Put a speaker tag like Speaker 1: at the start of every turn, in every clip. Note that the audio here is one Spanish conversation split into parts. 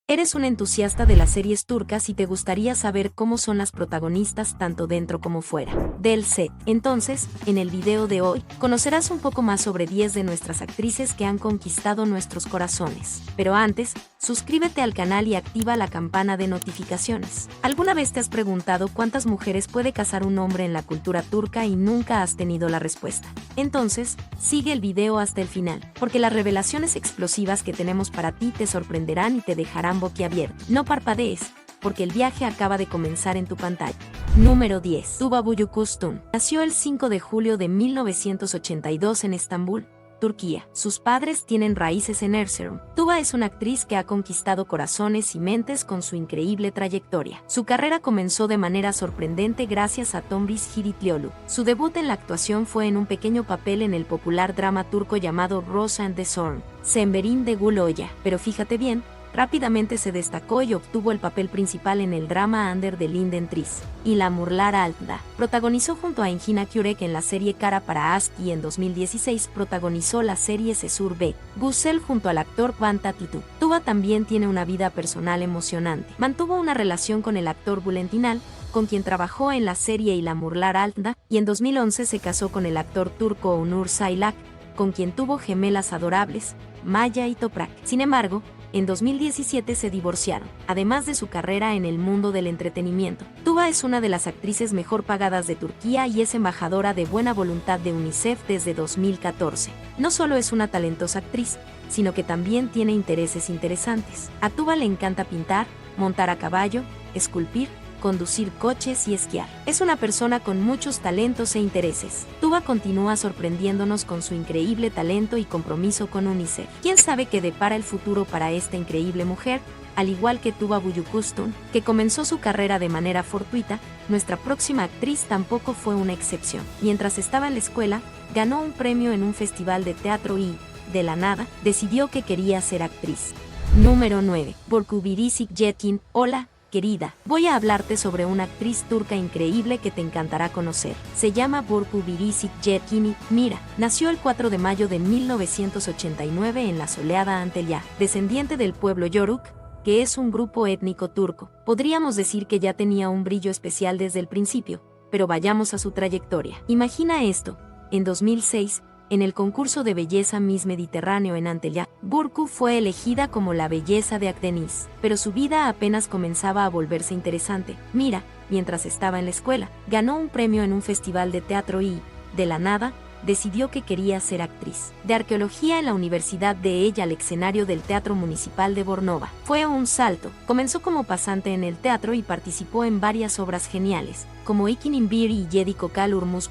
Speaker 1: Eres un entusiasta de las series turcas y te gustaría saber cómo son las protagonistas tanto dentro como fuera del set. Entonces, en el video de hoy, conocerás un poco más sobre 10 de nuestras actrices que han conquistado nuestros corazones. Pero antes, suscríbete al canal y activa la campana de notificaciones. ¿Alguna vez te has preguntado cuántas mujeres puede casar un hombre en la cultura turca y nunca has tenido la respuesta? Entonces, sigue el video hasta el final, porque las revelaciones explosivas que tenemos para ti te sorprenderán y te dejarán boquiabierto. No parpadees, porque el viaje acaba de comenzar en tu pantalla. Número 10. Tuba Büyüküstün. Nació el 5 de julio de 1982 en Estambul, Turquía. Sus padres tienen raíces en Erzurum. Tuba es una actriz que ha conquistado corazones y mentes con su increíble trayectoria. Su carrera comenzó de manera sorprendente gracias a Tomris Hiritliolu. Su debut en la actuación fue en un pequeño papel en el popular drama turco llamado Rosa and the Zorn, Semberin de Gül Oya. Pero fíjate bien, rápidamente se destacó y obtuvo el papel principal en el drama Under the Linden Trees y La Murlar Alda. Protagonizó junto a Engin Akyürek en la serie Kara para Aşk y en 2016 protagonizó la serie Cesur B. Güzel junto al actor Vanta Titu. Tuba también tiene una vida personal emocionante. Mantuvo una relación con el actor Bülent İnal, con quien trabajó en la serie y La Murlar Alda, y en 2011 se casó con el actor turco Onur Saylak, con quien tuvo gemelas adorables, Maya y Toprak. Sin embargo, en 2017 se divorciaron. Además de su carrera en el mundo del entretenimiento, Tuba es una de las actrices mejor pagadas de Turquía y es embajadora de buena voluntad de UNICEF desde 2014. No solo es una talentosa actriz, sino que también tiene intereses interesantes. A Tuba le encanta pintar, montar a caballo, esculpir, conducir coches y esquiar. Es una persona con muchos talentos e intereses. Tuba continúa sorprendiéndonos con su increíble talento y compromiso con UNICEF. ¿Quién sabe qué depara el futuro para esta increíble mujer? Al igual que Tuba Büyüküstün, que comenzó su carrera de manera fortuita, nuestra próxima actriz tampoco fue una excepción. Mientras estaba en la escuela, ganó un premio en un festival de teatro y, de la nada, decidió que quería ser actriz. Número 9. Burcu Biricik Jetkin. Hola, querida, voy a hablarte sobre una actriz turca increíble que te encantará conocer. Se llama Burcu Biricik Jetkin. Mira, nació el 4 de mayo de 1989 en la soleada Antalya, descendiente del pueblo Yoruk, que es un grupo étnico turco. Podríamos decir que ya tenía un brillo especial desde el principio, pero vayamos a su trayectoria. Imagina esto, en 2006, en el concurso de belleza Miss Mediterráneo en Antalya, Burcu fue elegida como la belleza de Akdeniz, pero su vida apenas comenzaba a volverse interesante. Mira, mientras estaba en la escuela, ganó un premio en un festival de teatro y, de la nada, decidió que quería ser actriz de arqueología en la Universidad de ella al escenario del Teatro Municipal de Bornova. Fue un salto. Comenzó como pasante en el teatro y participó en varias obras geniales, como İkinin Bir y Yedi Kokal Urmus.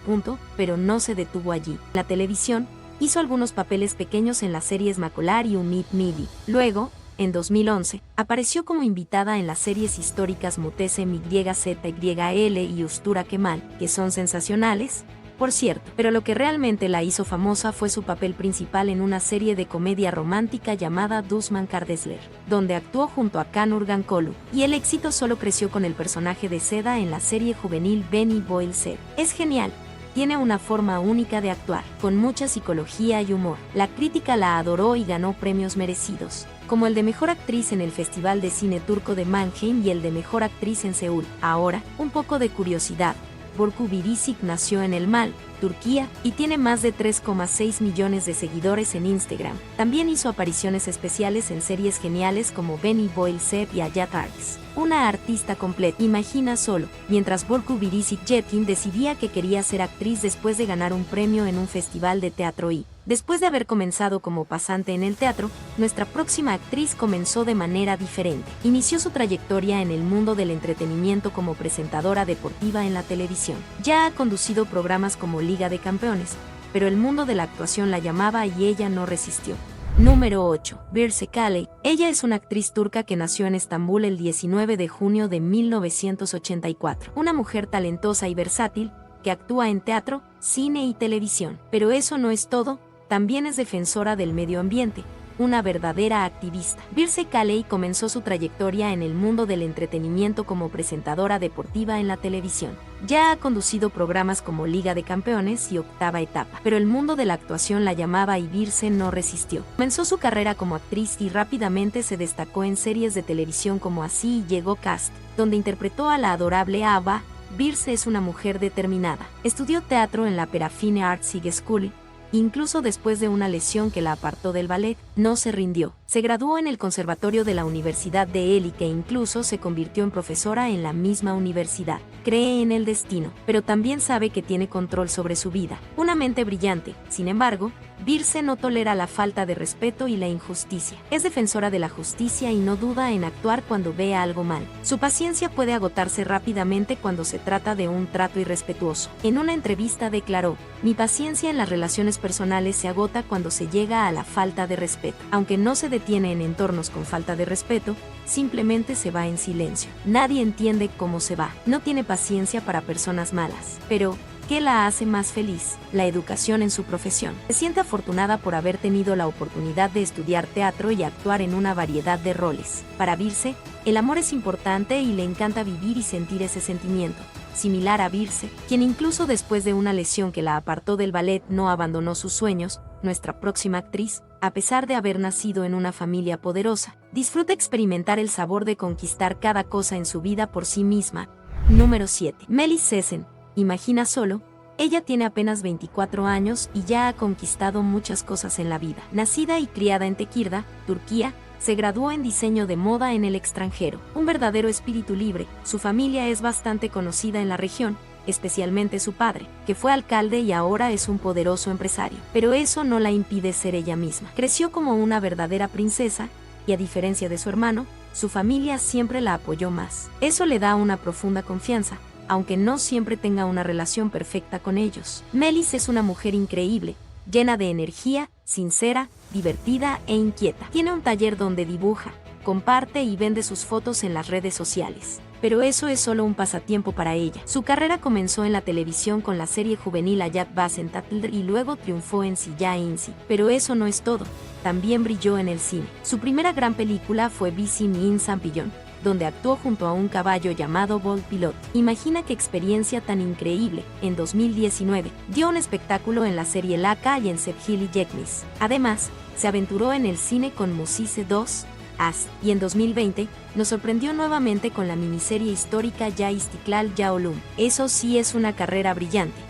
Speaker 1: Pero no se detuvo allí. La televisión hizo algunos papeles pequeños en las series Makolar y Umit Midi. Luego, en 2011, apareció como invitada en las series históricas Mutesem YZYL y Ustura Kemal, que son sensacionales, por cierto, pero lo que realmente la hizo famosa fue su papel principal en una serie de comedia romántica llamada Düşman Kardeşler, donde actuó junto a Can Urgankolu, y el éxito solo creció con el personaje de Seda en la serie juvenil Beni Boyle Sed. Es genial. Tiene una forma única de actuar, con mucha psicología y humor. La crítica la adoró y ganó premios merecidos, como el de Mejor Actriz en el Festival de Cine Turco de Mannheim y el de Mejor Actriz en Seúl. Ahora, un poco de curiosidad. Burcu Biricik nació en El Mal, Turquía, y tiene más de 3,6 millones de seguidores en Instagram. También hizo apariciones especiales en series geniales como Beni Boyle Sed y Hayat Arts. Una artista completa. Imagina solo, mientras Burcu Biricik Jetkin decidía que quería ser actriz después de ganar un premio en un festival de teatro y, después de haber comenzado como pasante en el teatro, nuestra próxima actriz comenzó de manera diferente. Inició su trayectoria en el mundo del entretenimiento como presentadora deportiva en la televisión. Ya ha conducido programas como Liga de Campeones, pero el mundo de la actuación la llamaba y ella no resistió. Número 8. Birce Kaley. Ella es una actriz turca que nació en Estambul el 19 de junio de 1984. Una mujer talentosa y versátil, que actúa en teatro, cine y televisión. Pero eso no es todo, también es defensora del medio ambiente, una verdadera activista. Birse Caley comenzó su trayectoria en el mundo del entretenimiento como presentadora deportiva en la televisión. Ya ha conducido programas como Liga de Campeones y Octava Etapa, pero el mundo de la actuación la llamaba y Birse no resistió. Comenzó su carrera como actriz y rápidamente se destacó en series de televisión como Así llegó Cast, donde interpretó a la adorable Ava. Birse es una mujer determinada. Estudió teatro en la Perafine Arts School. Incluso después de una lesión que la apartó del ballet, no se rindió. Se graduó en el Conservatorio de la Universidad de Él e incluso se convirtió en profesora en la misma universidad. Cree en el destino, pero también sabe que tiene control sobre su vida. Una mente brillante, sin embargo, Birse no tolera la falta de respeto y la injusticia. Es defensora de la justicia y no duda en actuar cuando ve algo mal. Su paciencia puede agotarse rápidamente cuando se trata de un trato irrespetuoso. En una entrevista declaró: "Mi paciencia en las relaciones personales se agota cuando se llega a la falta de respeto. Aunque no se detiene en entornos con falta de respeto, simplemente se va en silencio. Nadie entiende cómo se va. No tiene paciencia para personas malas. Pero ¿qué la hace más feliz? La educación en su profesión. Se siente afortunada por haber tenido la oportunidad de estudiar teatro y actuar en una variedad de roles. Para Birse, el amor es importante y le encanta vivir y sentir ese sentimiento. Similar a Birse, quien incluso después de una lesión que la apartó del ballet no abandonó sus sueños, nuestra próxima actriz, a pesar de haber nacido en una familia poderosa, disfruta experimentar el sabor de conquistar cada cosa en su vida por sí misma. Número 7. Melis Sesen. Imagina solo, ella tiene apenas 24 años y ya ha conquistado muchas cosas en la vida. Nacida y criada en Tekirdağ, Turquía, se graduó en diseño de moda en el extranjero. Un verdadero espíritu libre, su familia es bastante conocida en la región, especialmente su padre, que fue alcalde y ahora es un poderoso empresario. Pero eso no la impide ser ella misma. Creció como una verdadera princesa y, a diferencia de su hermano, su familia siempre la apoyó más. Eso le da una profunda confianza, aunque no siempre tenga una relación perfecta con ellos. Melis es una mujer increíble, llena de energía, sincera, divertida e inquieta. Tiene un taller donde dibuja, comparte y vende sus fotos en las redes sociales. Pero eso es solo un pasatiempo para ella. Su carrera comenzó en la televisión con la serie juvenil Hayat Basen Tatildr y luego triunfó en Silla Insi. Pero eso no es todo, también brilló en el cine. Su primera gran película fue Bizim İnsan Pilon, donde actuó junto a un caballo llamado Bolt Pilot. Imagina qué experiencia tan increíble. En 2019, dio un espectáculo en la serie Laka y en Sevgili Yekmis. Además, se aventuró en el cine con Musise 2, As, y en 2020, nos sorprendió nuevamente con la miniserie histórica Ya Istiklal Ya Olum. Eso sí es una carrera brillante.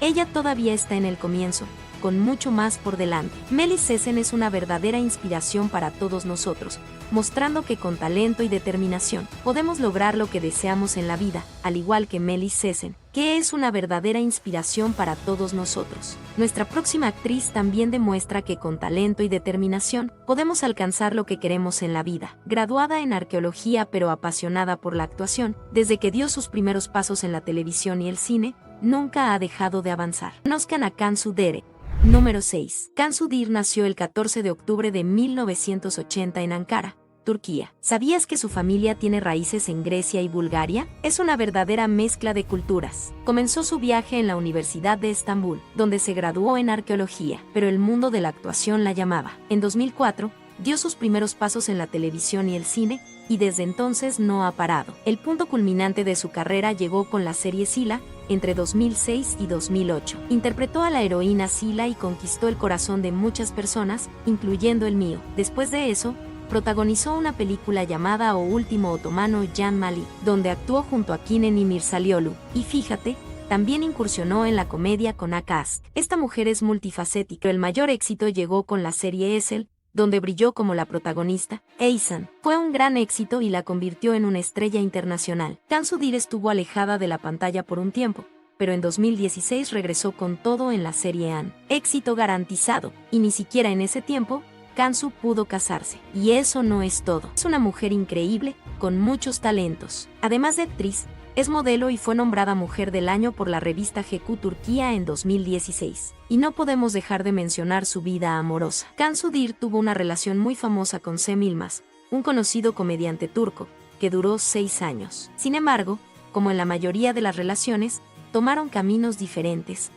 Speaker 1: Ella todavía está en el comienzo, con mucho más por delante. Melis Sesen es una verdadera inspiración para todos nosotros, mostrando que con talento y determinación podemos lograr lo que deseamos en la vida, al igual que Melis Sesen, que es una verdadera inspiración para todos nosotros. Nuestra próxima actriz también demuestra que con talento y determinación podemos alcanzar lo que queremos en la vida. Graduada en arqueología pero apasionada por la actuación, desde que dio sus primeros pasos en la televisión y el cine, nunca ha dejado de avanzar. Conozcan a Cansu Dere. Número 6. Cansu Dere nació el 14 de octubre de 1980 en Ankara, Turquía. ¿Sabías que su familia tiene raíces en Grecia y Bulgaria? Es una verdadera mezcla de culturas. Comenzó su viaje en la Universidad de Estambul, donde se graduó en arqueología, pero el mundo de la actuación la llamaba. En 2004, dio sus primeros pasos en la televisión y el cine, y desde entonces no ha parado. El punto culminante de su carrera llegó con la serie Sila, entre 2006 y 2008. Interpretó a la heroína Sila y conquistó el corazón de muchas personas, incluyendo el mío. Después de eso, protagonizó una película llamada O Último Otomano Jan Mali, donde actuó junto a Kinen y Mirsaliolu. Y fíjate, también incursionó en la comedia con Akast. Esta mujer es multifacética, pero el mayor éxito llegó con la serie Esel, donde brilló como la protagonista. Eysan fue un gran éxito y la convirtió en una estrella internacional. Cansu Dere estuvo alejada de la pantalla por un tiempo, pero en 2016 regresó con todo en la serie An. Éxito garantizado, y ni siquiera en ese tiempo, Cansu pudo casarse. Y eso no es todo. Es una mujer increíble, con muchos talentos. Además de actriz, es modelo y fue nombrada Mujer del Año por la revista GQ Turquía en 2016. Y no podemos dejar de mencionar su vida amorosa. Cansu Dere tuvo una relación muy famosa con Cem Yılmaz, un conocido comediante turco, que duró 6 años. Sin embargo, como en la mayoría de las relaciones, tomaron caminos diferentes.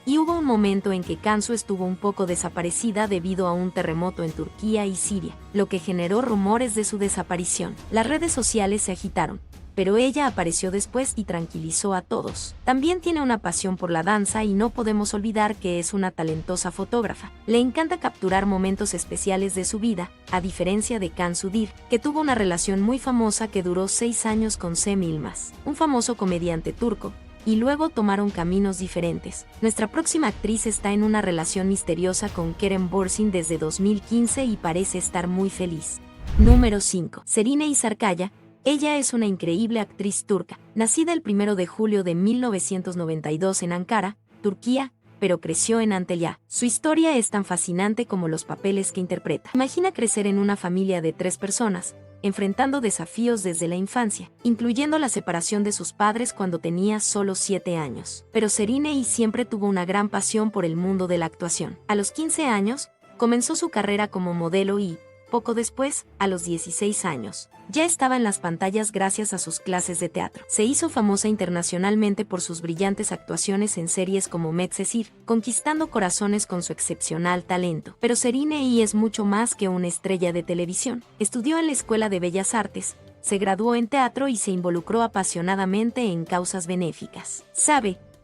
Speaker 1: Y hubo un momento en que Cansu estuvo un poco desaparecida debido a un terremoto en Turquía y Siria, lo que generó rumores de su desaparición. Las redes sociales se agitaron, pero ella apareció después y tranquilizó a todos. También tiene una pasión por la danza y no podemos olvidar que es una talentosa fotógrafa. Le encanta capturar momentos especiales de su vida, a diferencia de Cansu Dir, que tuvo una relación muy famosa que duró 6 años con Cem Yılmaz, un famoso comediante turco, y luego tomaron caminos diferentes. Nuestra próxima actriz está en una relación misteriosa con Kerem Bürsin desde 2015 y parece estar muy feliz. Número 5. Serenay Sarıkaya. Ella es una increíble actriz turca, nacida el 1 de julio de 1992 en Ankara, Turquía, pero creció en Antalya. Su historia es tan fascinante como los papeles que interpreta. Imagina crecer en una familia de 3 personas, enfrentando desafíos desde la infancia, incluyendo la separación de sus padres cuando tenía solo 7 años. Pero Serenay siempre tuvo una gran pasión por el mundo de la actuación. A los 15 años, comenzó su carrera como modelo y, poco después, a los 16 años, ya estaba en las pantallas gracias a sus clases de teatro. Se hizo famosa internacionalmente por sus brillantes actuaciones en series como Medcezir, conquistando corazones con su excepcional talento. Pero Serenay es mucho más que una estrella de televisión. Estudió en la Escuela de Bellas Artes, se graduó en teatro y se involucró apasionadamente en causas benéficas.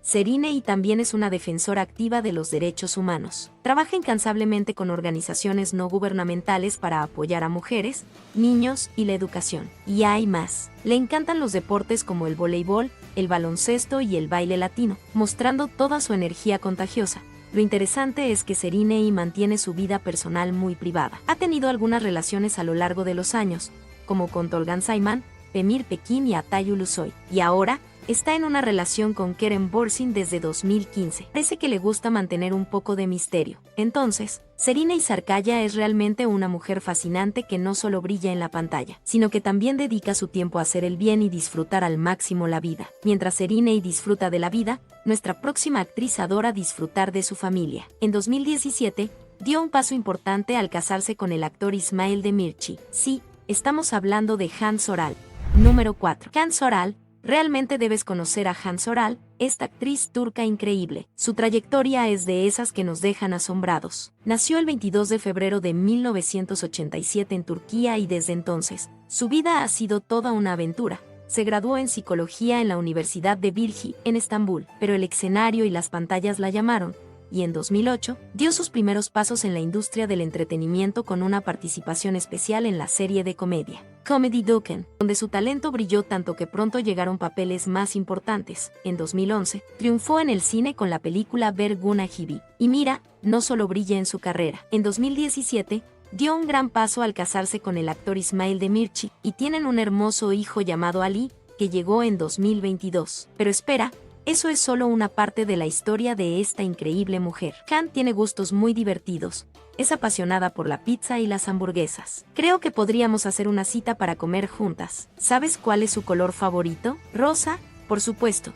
Speaker 1: Serenay también es una defensora activa de los derechos humanos. Trabaja incansablemente con organizaciones no gubernamentales para apoyar a mujeres, niños y la educación. Y hay más. Le encantan los deportes como el voleibol, el baloncesto y el baile latino, mostrando toda su energía contagiosa. Lo interesante es que Serenay mantiene su vida personal muy privada. Ha tenido algunas relaciones a lo largo de los años, como con Tolga Sayman, Pemir Pekin y Atay Ulusoy. Y ahora, está en una relación con Kerem Bürsin desde 2015. Parece que le gusta mantener un poco de misterio. Entonces, Serenay Sarıkaya es realmente una mujer fascinante que no solo brilla en la pantalla, sino que también dedica su tiempo a hacer el bien y disfrutar al máximo la vida. Mientras Serenay disfruta de la vida, nuestra próxima actriz adora disfrutar de su familia. En 2017, dio un paso importante al casarse con el actor İsmail Demirci. Sí, estamos hablando de Han Soral. Número 4. Han Soral. Realmente debes conocer a Han Soral, esta actriz turca increíble. Su trayectoria es de esas que nos dejan asombrados. Nació el 22 de febrero de 1987 en Turquía y desde entonces, su vida ha sido toda una aventura. Se graduó en psicología en la Universidad de Bilgi, en Estambul, pero el escenario y las pantallas la llamaron, y en 2008, dio sus primeros pasos en la industria del entretenimiento con una participación especial en la serie de comedia Comedy Duken, donde su talento brilló tanto que pronto llegaron papeles más importantes. En 2011, triunfó en el cine con la película Ver Guna Gibi. Y mira, no solo brilla en su carrera. En 2017, dio un gran paso al casarse con el actor İsmail Demirci, y tienen un hermoso hijo llamado Ali, que llegó en 2022. Pero espera, eso es solo una parte de la historia de esta increíble mujer. Han tiene gustos muy divertidos. Es apasionada por la pizza y las hamburguesas. Creo que podríamos hacer una cita para comer juntas. ¿Sabes cuál es su color favorito? Rosa, por supuesto.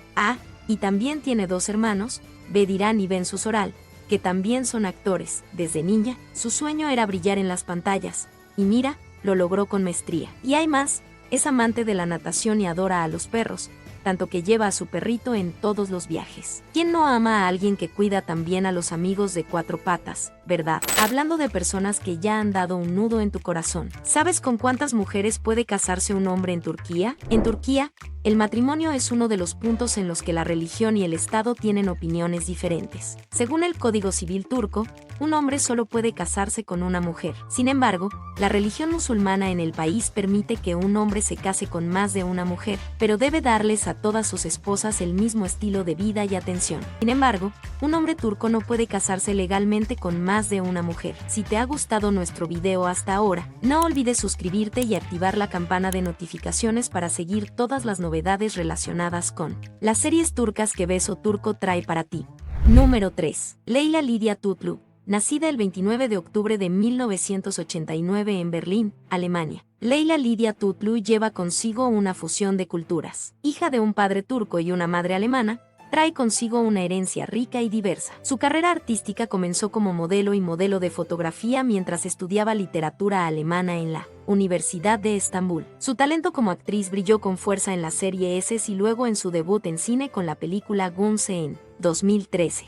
Speaker 1: Y también tiene 2 hermanos, Bediran y Bensu Soral, que también son actores. Desde niña, su sueño era brillar en las pantallas. Y mira, lo logró con maestría. Y hay más, es amante de la natación y adora a los perros, tanto que lleva a su perrito en todos los viajes. ¿Quién no ama a alguien que cuida también a los amigos de 4 patas, verdad? Hablando de personas que ya han dado un nudo en tu corazón, ¿sabes con cuántas mujeres puede casarse un hombre en Turquía? En Turquía, el matrimonio es uno de los puntos en los que la religión y el Estado tienen opiniones diferentes. Según el Código Civil turco, un hombre solo puede casarse con una mujer. Sin embargo, la religión musulmana en el país permite que un hombre se case con más de una mujer, pero debe darles a todas sus esposas el mismo estilo de vida y atención. Sin embargo, un hombre turco no puede casarse legalmente con más de una mujer. Si te ha gustado nuestro video hasta ahora, no olvides suscribirte y activar la campana de notificaciones para seguir todas las novedades relacionadas con las series turcas que Beso Turco trae para ti. Número 3. Leyla Lidia Tutlu. Nacida el 29 de octubre de 1989 en Berlín, Alemania, Leyla Lidia Tutlu lleva consigo una fusión de culturas. Hija de un padre turco y una madre alemana, trae consigo una herencia rica y diversa. Su carrera artística comenzó como modelo y modelo de fotografía mientras estudiaba literatura alemana en la Universidad de Estambul. Su talento como actriz brilló con fuerza en la serie S y luego en su debut en cine con la película Gunse en 2013.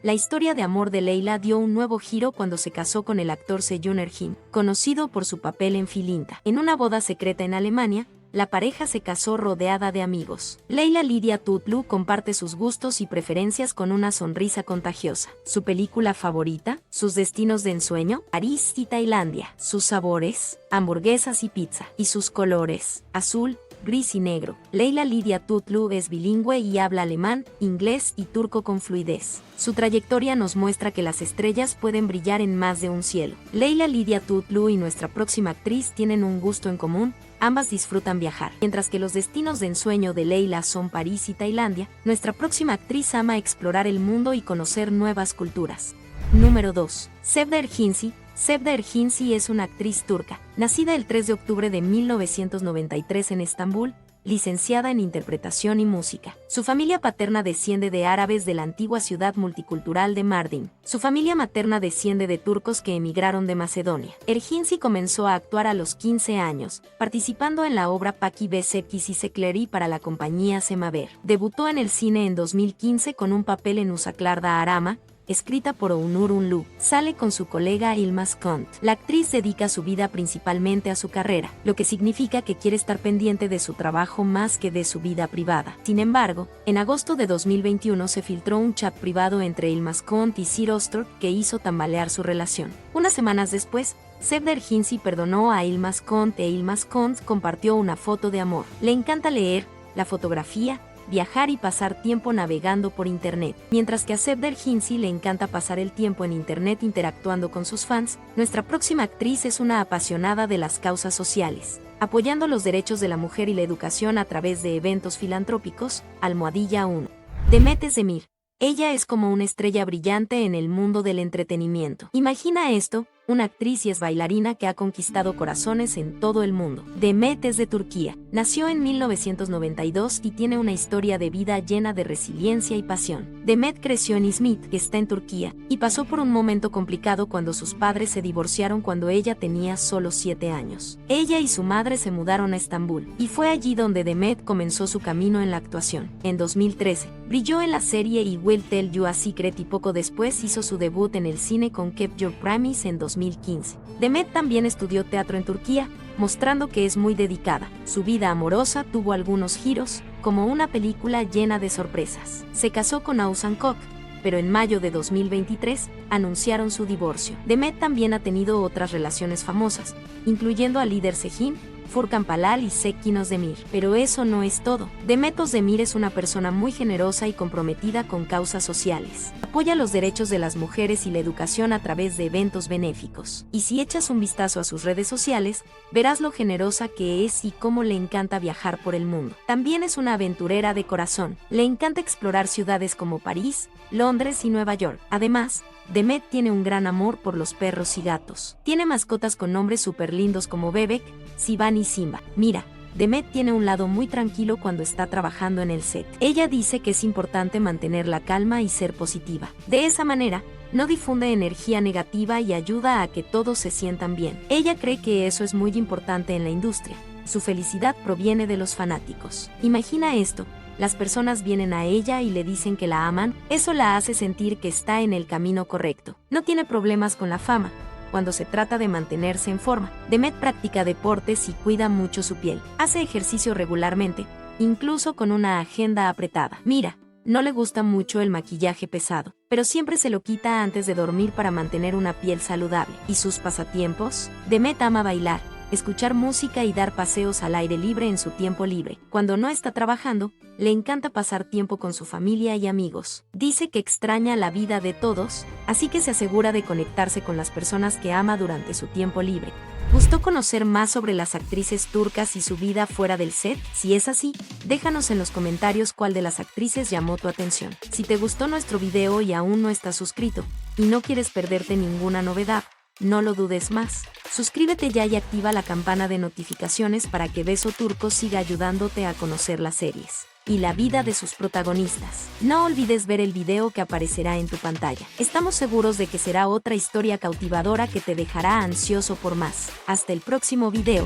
Speaker 1: La historia de amor de Leyla dio un nuevo giro cuando se casó con el actor Seyun Ergin, conocido por su papel en Filinta. En una boda secreta en Alemania, la pareja se casó rodeada de amigos. Leyla Lydia Tutlu comparte sus gustos y preferencias con una sonrisa contagiosa. Su película favorita, sus destinos de ensueño, París y Tailandia. Sus sabores, hamburguesas y pizza. Y sus colores, azul, gris y negro. Leyla Lydia Tutlu es bilingüe y habla alemán, inglés y turco con fluidez. Su trayectoria nos muestra que las estrellas pueden brillar en más de un cielo. Leyla Lydia Tutlu y nuestra próxima actriz tienen un gusto en común. Ambas disfrutan viajar. Mientras que los destinos de ensueño de Leyla son París y Tailandia, nuestra próxima actriz ama explorar el mundo y conocer nuevas culturas. Número 2. Sevda Erginci. Sevda Erginci es una actriz turca, nacida el 3 de octubre de 1993 en Estambul, licenciada en interpretación y música. Su familia paterna desciende de árabes de la antigua ciudad multicultural de Mardin. Su familia materna desciende de turcos que emigraron de Macedonia. Erginci comenzó a actuar a los 15 años, participando en la obra Paki Besekis y Sekleri para la compañía Semaver. Debutó en el cine en 2015 con un papel en Usaklarda Arama, escrita por Onur Unlu. Sale con su colega Yilmaz Kont. La actriz dedica su vida principalmente a su carrera, lo que significa que quiere estar pendiente de su trabajo más que de su vida privada. Sin embargo, en agosto de 2021 se filtró un chat privado entre Yilmaz Kont y Sir Ostor que hizo tambalear su relación. Unas semanas después, Sevda Erginci perdonó a Yilmaz Kont e Yilmaz Kont compartió una foto de amor. Le encanta leer, la fotografía, viajar y pasar tiempo navegando por internet. Mientras que a Sevda Erginci le encanta pasar el tiempo en internet interactuando con sus fans, nuestra próxima actriz es una apasionada de las causas sociales, apoyando los derechos de la mujer y la educación a través de eventos filantrópicos. Almohadilla 1. Demet Özdemir. Ella es como una estrella brillante en el mundo del entretenimiento. Imagina esto, una actriz y es bailarina que ha conquistado corazones en todo el mundo. Demet es de Turquía. Nació en 1992 y tiene una historia de vida llena de resiliencia y pasión. Demet creció en Izmit, que está en Turquía, y pasó por un momento complicado cuando sus padres se divorciaron cuando ella tenía solo 7 años. Ella y su madre se mudaron a Estambul, y fue allí donde Demet comenzó su camino en la actuación. En 2013, brilló en la serie I Will Tell You a Secret y poco después hizo su debut en el cine con Keep Your Promise en 2015. Demet también estudió teatro en Turquía, mostrando que es muy dedicada. Su vida amorosa tuvo algunos giros, como una película llena de sorpresas. Se casó con Oğuzhan Koç, pero en mayo de 2023 anunciaron su divorcio. Demet también ha tenido otras relaciones famosas, incluyendo a Lider Şahin, Furkan Palal y Sekin Özdemir. Pero eso no es todo. Demet Özdemir es una persona muy generosa y comprometida con causas sociales. Apoya los derechos de las mujeres y la educación a través de eventos benéficos. Y si echas un vistazo a sus redes sociales, verás lo generosa que es y cómo le encanta viajar por el mundo. También es una aventurera de corazón. Le encanta explorar ciudades como París, Londres y Nueva York. Además, Demet tiene un gran amor por los perros y gatos. Tiene mascotas con nombres súper lindos como Bebek, Sivan y Simba. Mira, Demet tiene un lado muy tranquilo cuando está trabajando en el set. Ella dice que es importante mantener la calma y ser positiva. De esa manera, no difunde energía negativa y ayuda a que todos se sientan bien. Ella cree que eso es muy importante en la industria. Su felicidad proviene de los fanáticos. Imagina esto. Las personas vienen a ella y le dicen que la aman, eso la hace sentir que está en el camino correcto. No tiene problemas con la fama, cuando se trata de mantenerse en forma. Demet practica deportes y cuida mucho su piel. Hace ejercicio regularmente, incluso con una agenda apretada. Mira, no le gusta mucho el maquillaje pesado, pero siempre se lo quita antes de dormir para mantener una piel saludable. ¿Y sus pasatiempos? Demet ama bailar, escuchar música y dar paseos al aire libre en su tiempo libre. Cuando no está trabajando, le encanta pasar tiempo con su familia y amigos. Dice que extraña la vida de todos, así que se asegura de conectarse con las personas que ama durante su tiempo libre. ¿Gustó conocer más sobre las actrices turcas y su vida fuera del set? Si es así, déjanos en los comentarios cuál de las actrices llamó tu atención. Si te gustó nuestro video y aún no estás suscrito, y no quieres perderte ninguna novedad, no lo dudes más. Suscríbete ya y activa la campana de notificaciones para que Beso Turco siga ayudándote a conocer las series. y la vida de sus protagonistas. No olvides ver el video que aparecerá en tu pantalla. Estamos seguros de que será otra historia cautivadora que te dejará ansioso por más. Hasta el próximo video.